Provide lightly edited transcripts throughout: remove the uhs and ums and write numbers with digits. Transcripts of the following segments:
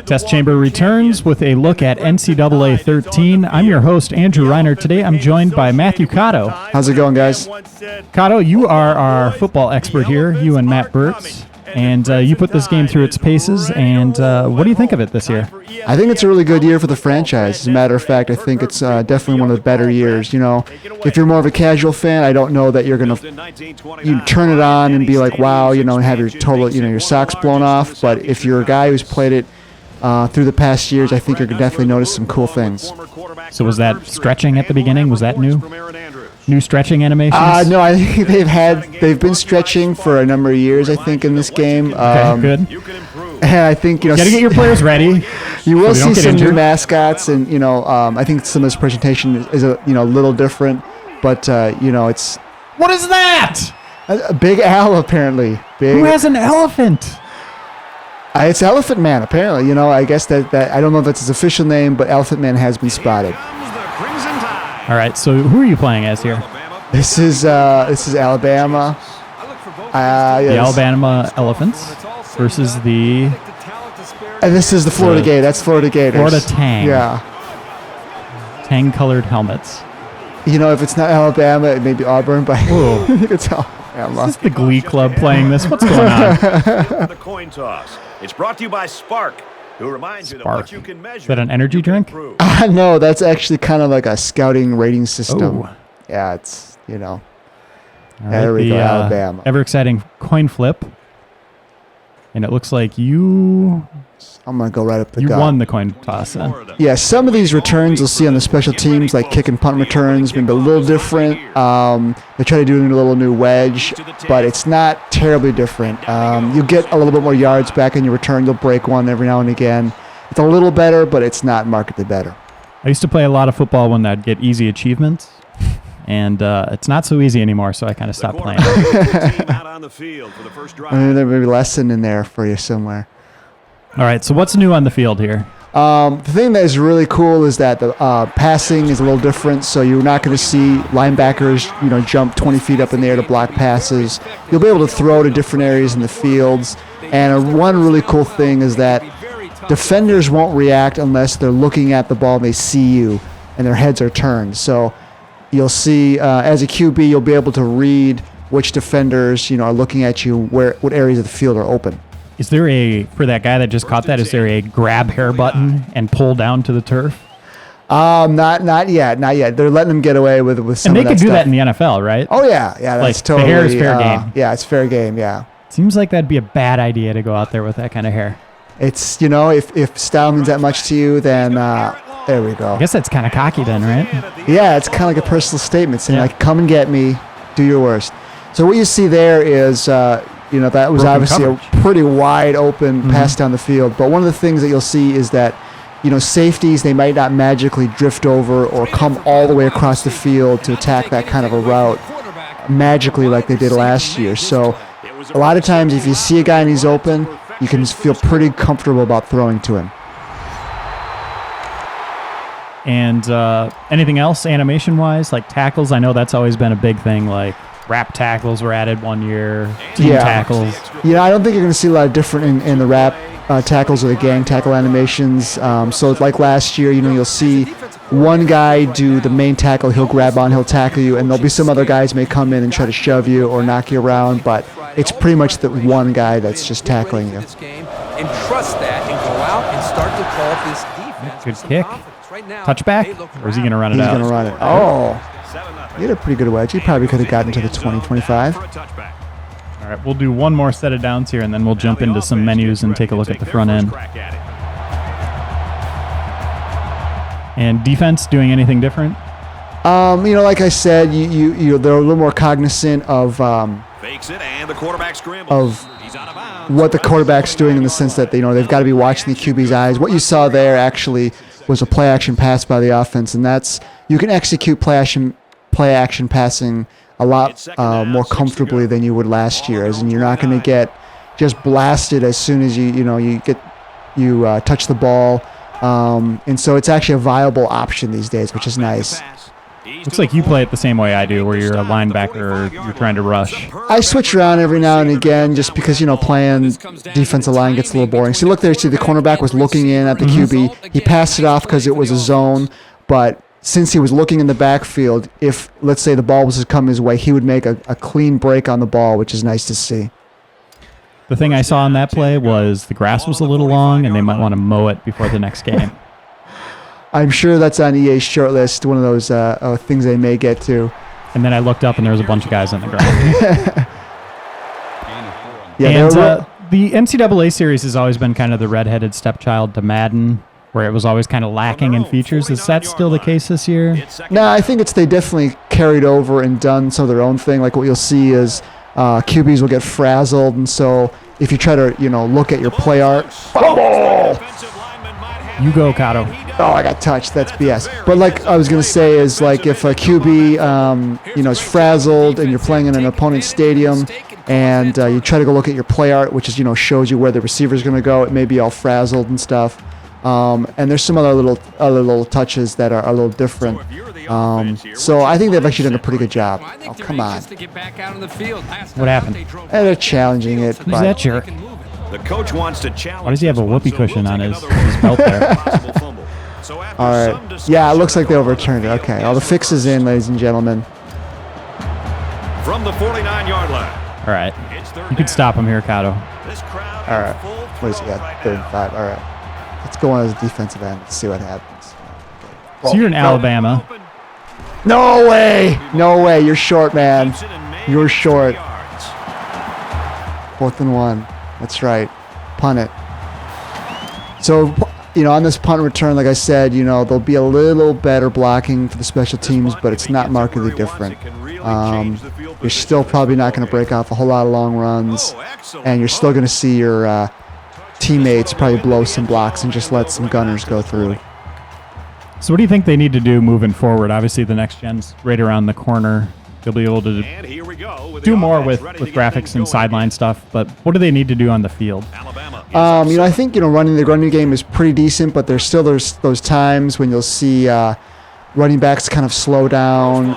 Test Chamber returns with a look at NCAA 13. I'm your host, Andrew Reiner. Today I'm joined by Matthew Kato. How's it going, guys? Kato, you are our football expert here, you and Matt Burtz. And you put this game through its paces, and what do you think of it this year? I think it's a really good year for the franchise. As a matter of fact, I think it's definitely one of the better years. You know, if you're more of a casual fan, I don't know that you're going to turn it on and be like, wow, you know, and have your total, you know, your socks blown off. But if you're a guy who's played it through the past years, I think you're going to definitely notice some cool things. So was that stretching at the beginning? Was that new? New stretching animations? No, I think they've been stretching for a number of years, I think, in this game. Okay, good. And I think, you know, got to get your players ready. You will see some new mascots, and, you know, I think some of this presentation is a little different, but, you know, it's... What is that? A big owl, apparently. Who has an elephant? It's Elephant Man, apparently. You know, I guess that I don't know if that's his official name, but Elephant Man has been spotted. All right, so who are you playing as here? This is Alabama. The Alabama Elephants versus the... And this is the Florida Gator. That's Florida Gators. Florida Tang. Yeah. Tang-colored helmets. You know, if it's not Alabama, it may be Auburn, but I think it's Alabama. Is this the Glee Club playing this? What's going on? The coin toss. It's brought to you by Spark, who reminds you that what you can measure. Is that an energy drink? No, that's actually kind of like a scouting rating system. Oh. Yeah, it's, you know. All There right, we go, Alabama. Ever exciting coin flip. And it looks like you I'm going to go right up the gut. You won the coin toss then. Yeah, some of these returns you'll see on the special teams, like kick and punt returns, maybe a little different. They try to do a little new wedge, but it's not terribly different. You get a little bit more yards back in your return. You'll break one every now and again. It's a little better, but it's not markedly better. I used to play a lot of football when I'd get easy achievements, and it's not so easy anymore, so I kind of stopped playing. I mean, there may be a lesson in there for you somewhere. All right, so what's new on the field here? The thing that is really cool is that the passing is a little different, so you're not going to see linebackers, you know, jump 20 feet up in the air to block passes. You'll be able to throw to different areas in the fields, and one really cool thing is that defenders won't react unless they're looking at the ball and they see you, and their heads are turned. So you'll see, as a QB, you'll be able to read which defenders, you know, are looking at you, what areas of the field are open. Is there for that guy that just caught that, is there a grab hair button and pull down to the turf? Not yet. They're letting them get away with some of that stuff. And they could do that in the NFL, right? Oh, yeah, that's like, totally... the hair is fair game. Yeah, it's fair game, yeah. Seems like that'd be a bad idea to go out there with that kind of hair. It's, you know, if style means that much to you, then there we go. I guess that's kind of cocky then, right? Yeah, it's kind of like a personal statement saying, like, come and get me, do your worst. So what you see there is... you know, that was broken obviously coverage. A pretty wide open pass down the field. But one of the things that you'll see is that, you know, safeties, they might not magically drift over or come all the way across the field to attack that kind of a route magically like they did last year. So a lot of times if you see a guy and he's open, you can feel pretty comfortable about throwing to him. And anything else animation-wise, like tackles? I know that's always been a big thing, like wrap tackles were added one year, team tackles. Yeah, I don't think you're going to see a lot of different in the wrap tackles or the gang tackle animations. So like last year, you know, you'll see one guy do the main tackle, he'll grab on, he'll tackle you, and there'll be some other guys may come in and try to shove you or knock you around, but it's pretty much the one guy that's just tackling you. And trust that and go out and start to call this defense. Good kick. Touchback? Or is he going to run it out? He's going to run it. Oh. He had a pretty good wedge. He probably could have gotten to the 20, 25. All right, we'll do one more set of downs here, and then we'll jump into some menus and take a look at the front end. And defense, doing anything different? You know, like I said, they're a little more cognizant of what the quarterback's doing in the sense that they've got to be watching the QB's eyes. What you saw there actually was a play action pass by the offense, and that's you can execute play action passing a lot more comfortably than you would last year, as in you're not going to get just blasted as soon as you touch the ball, and so it's actually a viable option these days, which is nice. Looks like you play it the same way I do, where you're a linebacker or you're trying to rush. I switch around every now and again just because, playing defensive line gets a little boring. So look there, see the cornerback was looking in at the QB. He passed it off because it was a zone, but since he was looking in the backfield, if, let's say, the ball was to come his way, he would make a clean break on the ball, which is nice to see. The thing I saw on that play was the grass was a little long, and they might want to mow it before the next game. I'm sure that's on EA's short list, one of those things they may get to. And then I looked up, and there was a bunch of guys on the ground. Yeah, the NCAA series has always been kind of the redheaded stepchild to Madden, where it was always kind of lacking in features. Is that still the case this year? No, I think they definitely carried over and done some of their own thing. Like what you'll see is QBs will get frazzled, and so if you try to, look at your play art, fumble! You go, Kato. Oh, I got touched. That's BS. But like I was going to say is like if a QB, is frazzled and you're playing in an opponent's stadium and you try to go look at your play art, which is, shows you where the receiver's going to go, it may be all frazzled and stuff. And there's some other little touches that are a little different. So I think they've actually done a pretty good job. Oh, come on. What happened? They're challenging it. Who's that jerk? The coach wants to challenge. Why does he have a whoopee cushion on his belt there? All right. Yeah, it looks like they overturned it. Okay. All the fix is in, ladies and gentlemen. From the 49-yard line. All right. You could stop him here, Kato. All right. What is he at? 3rd and 5. All right. Let's go on as a defensive end and see what happens. So you're in Alabama. No way. No way. You're short, man. You're short. 4th and 1. That's right. Punt it. So, on this punt return, like I said, there'll be a little better blocking for the special teams, but it's not markedly different. You're still probably not going to break off a whole lot of long runs, and you're still going to see your teammates probably blow some blocks and just let some gunners go through. So what do you think they need to do moving forward? Obviously, the next gen's right around the corner. They'll be able to do more with graphics and sideline stuff, but what do they need to do on the field? I think, running the running game is pretty decent, but there's those times when you'll see running backs kind of slow down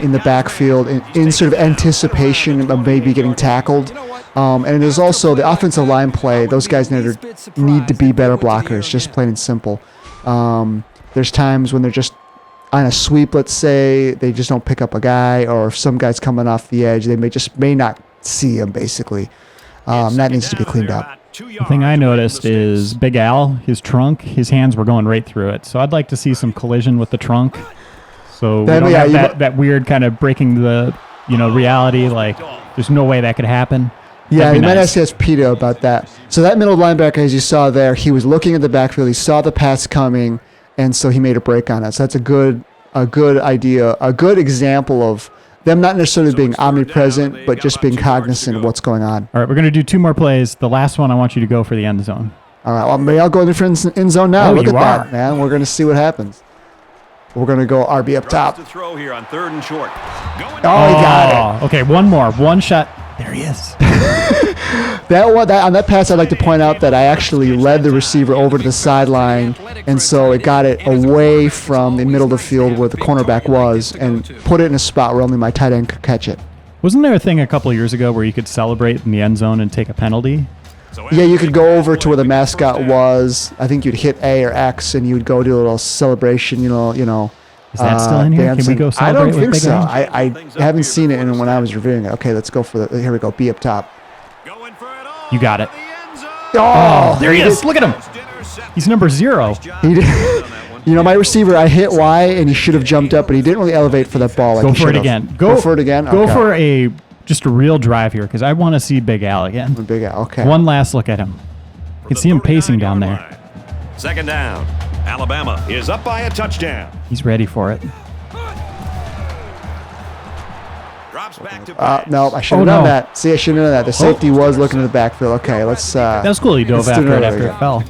in the backfield in sort of anticipation of maybe getting tackled. And there's also the offensive line play. Those guys need to be better blockers, just plain and simple. There's times when they're just on a sweep, let's say, they just don't pick up a guy, or if some guy's coming off the edge, they may not see him, basically. That needs to be cleaned up. The thing I noticed is Big Al, his trunk, his hands were going right through it. So I'd like to see some collision with the trunk. So we don't have that weird kind of breaking the reality, like there's no way that could happen. Yeah, you might have to ask Peter about that. So that middle linebacker, as you saw there, he was looking at the backfield, he saw the pass coming, and so he made a break on it. So that's a good idea, a good example of them not necessarily being omnipresent, but just being cognizant of what's going on. All right, we're going to do 2 more plays. The last one, I want you to go for the end zone. All right, well, maybe I'll go in the end zone now. Look at that, man. We're going to see what happens. We're going to go RB up top. To throw here on 3rd and short. He got it. Okay, one more. One shot. There he is. On that pass, I'd like to point out that I actually led the receiver over to the sideline, and so it got it away from the middle of the field where the cornerback was and put it in a spot where only my tight end could catch it. Wasn't there a thing a couple of years ago where you could celebrate in the end zone and take a penalty? Yeah, you could go over to where the mascot was. I think you'd hit A or X, and you would go do a little celebration, Is that still in here? Dancing. Can we go celebrate? I don't think with so. Big I haven't seen it when I was reviewing it. Okay, let's go for here we go. B up top. You got it. Oh, there he is. Look at him. He's number 0. He did. My receiver, I hit Y, and he should have jumped up, but he didn't really elevate for that ball. Go for it again. Go for it again. Go for just a real drive here, because I want to see Big Al again. Big Al. Okay. One last look at him. You can see him pacing down there. 2nd down. Alabama is up by a touchdown. He's ready for it. Drops back to no, I should have done that. See, I should have done that. The safety was looking at the backfield. Okay, let's. That was cool. He dove after it fell.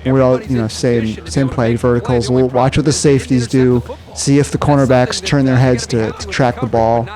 We're all, same play, verticals. We'll watch what the safeties do. See if the cornerbacks turn their heads to track the ball.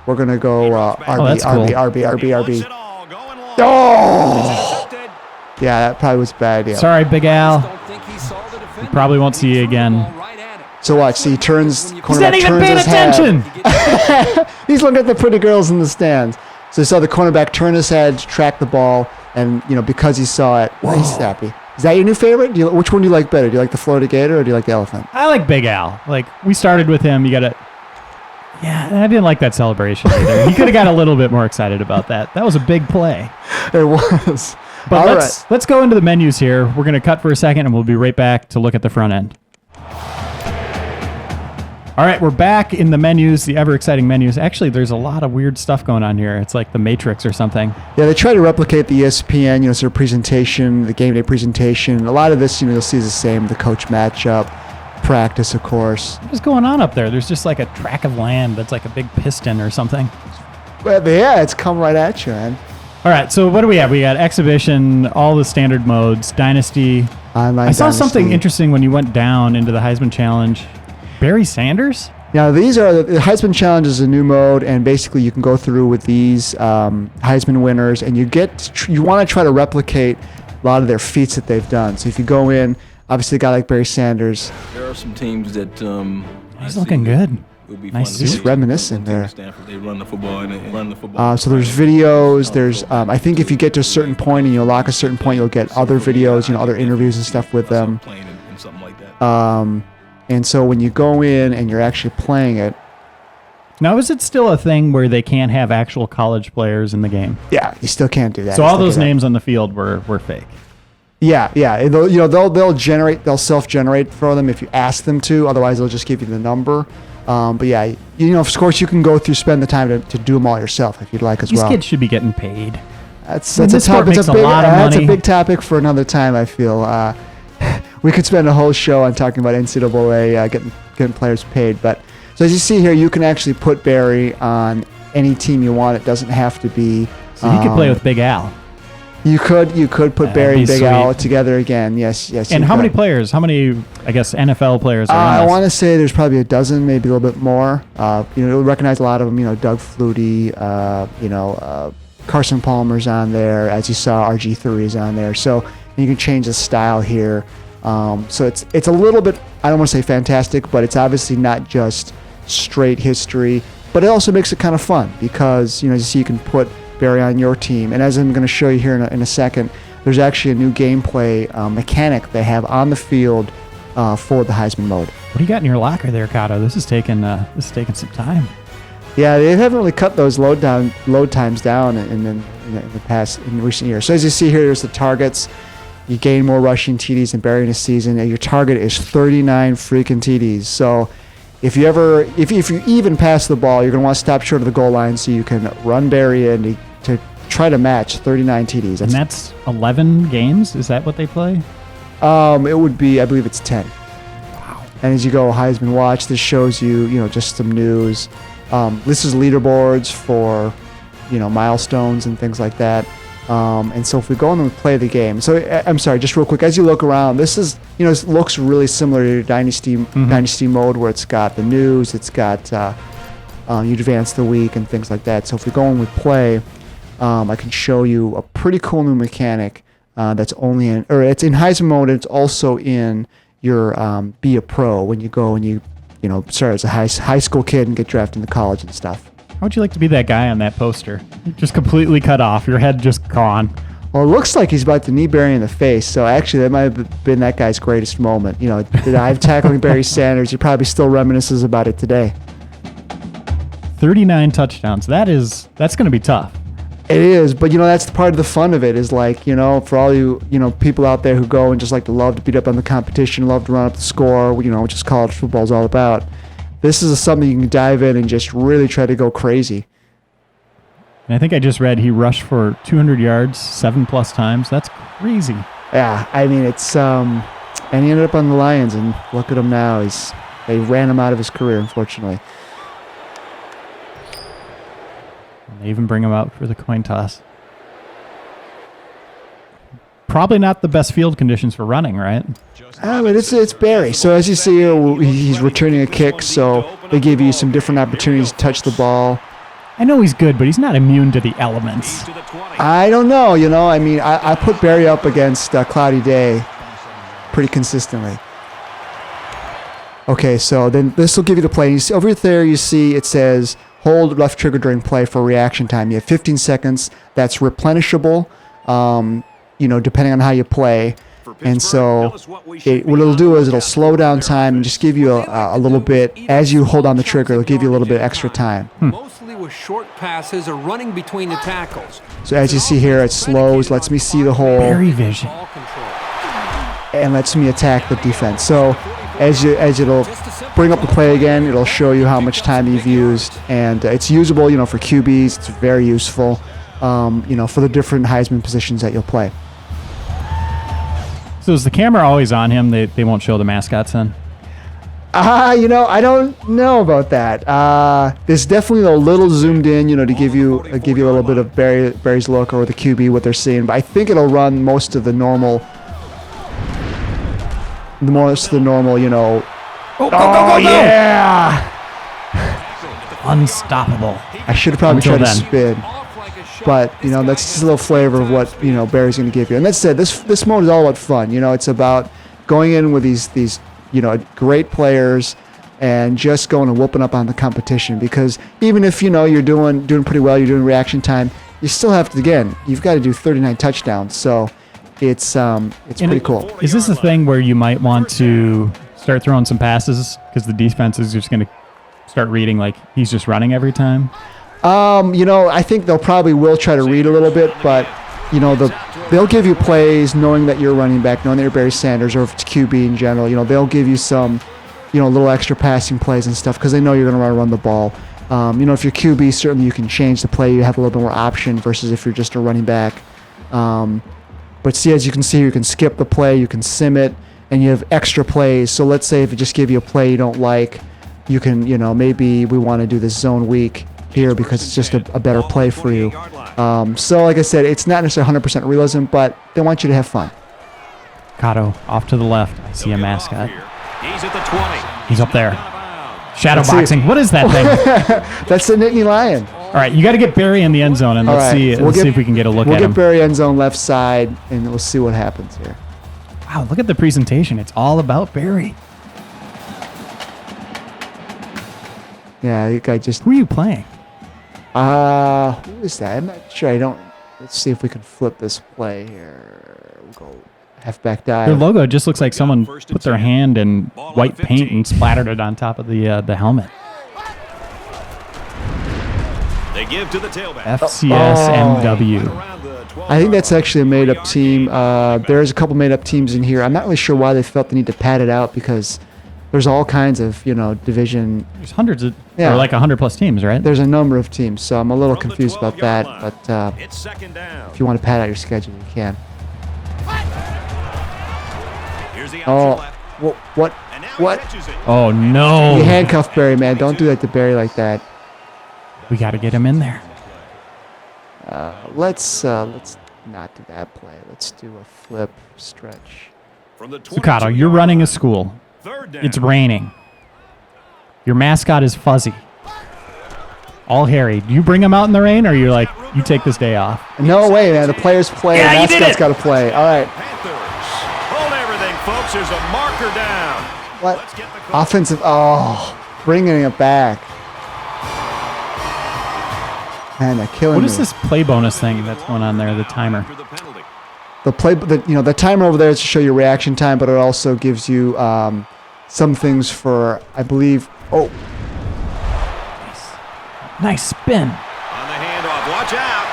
We're gonna go RB. Oh! Yeah, that probably was a bad idea. Sorry, Big Al. We probably won't see you again. So watch. See, he turns. He's not even paying attention. He's looking at the pretty girls in the stands. So he saw the cornerback turn his head, track the ball, and because he saw it, he's happy. Is that your new favorite? Which one do you like better? Do you like the Florida Gator or do you like the Elephant? I like Big Al. Like, we started with him. Yeah, I didn't like that celebration either. He could have got a little bit more excited about that. That was a big play. It was. But let's go into the menus here. We're going to cut for a second, and we'll be right back to look at the front end. All right, we're back in the menus, the ever-exciting menus. Actually, there's a lot of weird stuff going on here. It's like the Matrix or something. Yeah, they try to replicate the ESPN, sort of presentation, the game day presentation. A lot of this, you'll see is the same. The coach matchup, practice, of course. What's going on up there? There's just like a tract of land that's like a big piston or something. Well, yeah, it's come right at you, man. All right, so what do we have? We got exhibition, all the standard modes, dynasty. Online I saw dynasty. something interesting when you went down into the Heisman Challenge. Barry Sanders? Now, these are the Heisman Challenge is a new mode, and basically you can go through with these Heisman winners, and you want to try to replicate a lot of their feats that they've done. So if you go in, obviously a guy like Barry Sanders. There are some teams that he's looking good. Nice. He's reminiscent there. They run the football. So there's videos. There's I think if you get to a certain point and you lock a certain point, you'll get other videos, other interviews and stuff with them. And so when you go in and you're actually playing it. Now, is it still a thing where they can't have actual college players in the game? Yeah, you still can't do that. So all those names on the field were fake. Yeah. They'll self-generate for them if you ask them to. Otherwise, they'll just give you the number. But yeah, of course, you can go through, spend the time to do them all yourself if you'd like as well. These kids should be getting paid. That's a big topic for another time, I feel. We could spend a whole show on talking about NCAA getting players paid. But so as you see here, you can actually put Barry on any team you want. It doesn't have to be. So he could play with Big Al. You could put Barry and Big Al together again. Yes. And how many players? How many, I guess, NFL players are I want to say there's probably a dozen, maybe a little bit more. You'll recognize a lot of them. Doug Flutie, Carson Palmer's on there. As you saw, RG3 is on there. So you can change the style here. So it's a little bit, I don't want to say fantastic, but it's obviously not just straight history. But it also makes it kind of fun because, you see, you can put Barry on your team. And as I'm going to show you here in a second, there's actually a new gameplay mechanic they have on the field for the Heisman mode. What do you got in your locker there, Kato? This is taking some time. Yeah, they haven't really cut those load times down in recent years. So as you see here, there's the targets. You gain more rushing TDs than Barry in a season, and your target is 39 freaking TDs. So if you even pass the ball, you're going to want to stop short of the goal line so you can run Barry in to try to match 39 TDs. And that's 11 games? Is that what they play? It would be, I believe it's 10. Wow. And as you go Heisman Watch, this shows you, just some news. This is leaderboards for, milestones and things like that. And so if we go in and play the game, so I'm sorry, just real quick, as you look around, this is, it looks really similar to Dynasty mode where it's got the news, it's got you advance the week and things like that. So if we go in with play, I can show you a pretty cool new mechanic that's only it's in Heisman mode, and it's also in your Be a Pro when you go and you start as a high school kid and get drafted into college and stuff. How would you like to be that guy on that poster? Just completely cut off, your head just gone. Well, it looks like he's about to knee Barry in the face, so actually that might have been that guy's greatest moment. The dive tackling Barry Sanders, he probably still reminisces about it today. 39 touchdowns. That's going to be tough. It is, but that's the part of the fun of it is like, for all you people out there who go and just like to love to beat up on the competition, love to run up the score, which is college football is all about. This is something you can dive in and just really try to go crazy. And I think I just read he rushed for 200 yards 7+ times. That's crazy. Yeah, I mean, it's and he ended up on the Lions, and look at him now. They ran him out of his career, unfortunately. And they even bring him out for the coin toss. Probably not the best field conditions for running, right? But it's Barry. So as you see here, he's returning a kick, so they give you some different opportunities to touch the ball. I know he's good, but he's not immune to the elements. I don't know, I mean, I put Barry up against Cloudy Day pretty consistently. Okay, so then this will give you the play. You see, over there you see it says hold left trigger during play for reaction time. You have 15 seconds. That's replenishable, depending on how you play. And so what it'll do is it'll slow down time and just give you a little bit. As you hold on the trigger, it'll give you a little bit extra time. Mostly with short passes or running between the tackles. So as you see here, it slows, lets me see the hole. Very vision. And lets me attack the defense. So as it'll bring up the play again, it'll show you how much time you've used. And it's usable, for QBs. It's very useful, for the different Heisman positions that you'll play. So is the camera always on him? They won't show the mascots then? I don't know about that. There's definitely a little zoomed in, to give you a little bit of Barry's look or the QB, what they're seeing. But I think it'll run most of the normal, Go, yeah! Unstoppable. I should have probably Until tried to then. spin. But, that's just a little flavor of what, Barry's going to give you. And that said, this mode is all about fun. It's about going in with these great players and just going and whooping up on the competition. Because even if, you're doing pretty well, you're doing reaction time, you still have to, again, you've got to do 39 touchdowns. So it's pretty cool. Is this a thing where you might want to start throwing some passes because the defense is just going to start reading like he's just running every time? I think they'll probably will try to read a little bit, but, they'll give you plays knowing that you're running back, knowing that you're Barry Sanders, or if it's QB in general. They'll give you some, little extra passing plays and stuff because they know you're going to run the ball. If you're QB, certainly you can change the play. You have a little bit more option versus if you're just a running back. But see, as you can see, you can skip the play, you can sim it, and you have extra plays. So let's say if it just give you a play you don't like, you can, maybe we want to do this zone week here because it's just a better play for you. So like I said, it's not necessarily 100% realism, but they want you to have fun. Kato off to the left. I see a mascot. He's at the 20. He's up there. Shadow Let's see. boxing. What is that thing? That's the Nittany Lion. All right, you got to get Barry in the end zone, and let's see if we can get a look at him. We'll get Barry end zone left side, and we'll see what happens here. Wow, look at the presentation. It's all about Barry. Yeah, you guy just... Who are you playing? Who is that? I'm not sure. Let's see if we can flip this play here. We'll go halfback dive. Their logo just looks like someone put their hand in white paint and splattered it on top of the helmet. They give to the tailback. FCSMW. I think that's actually a made-up team. There's a couple made-up teams in here. I'm not really sure why they felt the need to pad it out because there's all kinds of, division. There's hundreds of, or like 100+ teams, right? There's a number of teams, so I'm a little confused about that. But It's second down. if you want to pad out your schedule, you can. Here's the Oh, outside. what? And now What? he catches it. Oh, no. You handcuff Barry, man. Don't do that to Barry like that. We got to get him in there. Let's not do that play. Let's do a flip stretch. From the So, Kato, you're running a school. third down. It's raining. Your mascot is Fuzzy. All hairy. Do you bring him out in the rain, or you're like, you take this day off? No way, man. The players play. Yeah, the you did mascot's it. got to play. All right. Panthers. Hold everything, folks. There's a marker down. What? Let's get the call. Offensive. Oh, bringing it back. Man, they're killing What me. is this play bonus thing that's going on there, the timer? After the penalty. The timer over there is to show your reaction time, but it also gives you some things for, I believe. Oh, Nice spin. On the handoff. Watch out.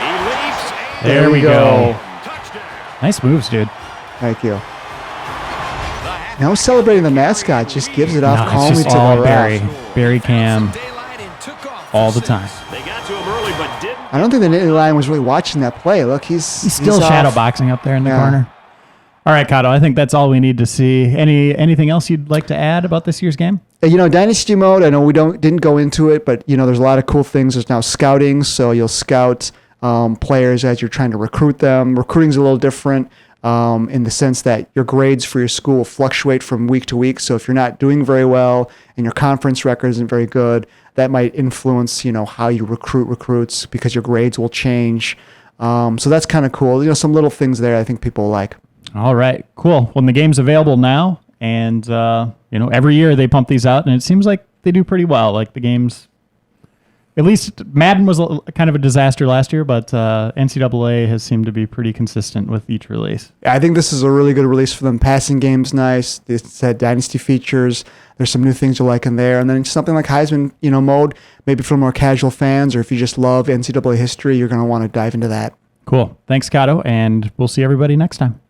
He leaps. And There we go. touchdown. Nice moves, dude. thank you. Now celebrating the mascot just gives it off No, it's calmly just to the all ref. Barry Cam Daylight and took off all the for time. six. They got to him early, but didn't. I don't think the Nittany Lion was really watching that play. Look, he's Still off. shadow boxing up there in the Yeah. corner. All right, Kato, I think that's all we need to see. Anything else you'd like to add about this year's game? Dynasty mode, I know we didn't go into it, but there's a lot of cool things. There's now scouting, so you'll scout players as you're trying to recruit them. Recruiting's a little different in the sense that your grades for your school fluctuate from week to week. So if you're not doing very well and your conference record isn't very good, that might influence how you recruit recruits because your grades will change. So that's kind of cool. Some little things there I think people like. All right, cool. Well, the game's available now, and every year they pump these out, and it seems like they do pretty well. Like the games, at least Madden was kind of a disaster last year, but NCAA has seemed to be pretty consistent with each release. I think this is a really good release for them. Passing game's nice. It's had Dynasty features. There's some new things you like in there. And then something like Heisman, mode, maybe for more casual fans, or if you just love NCAA history, you're going to want to dive into that. Cool. Thanks, Kato, and we'll see everybody next time.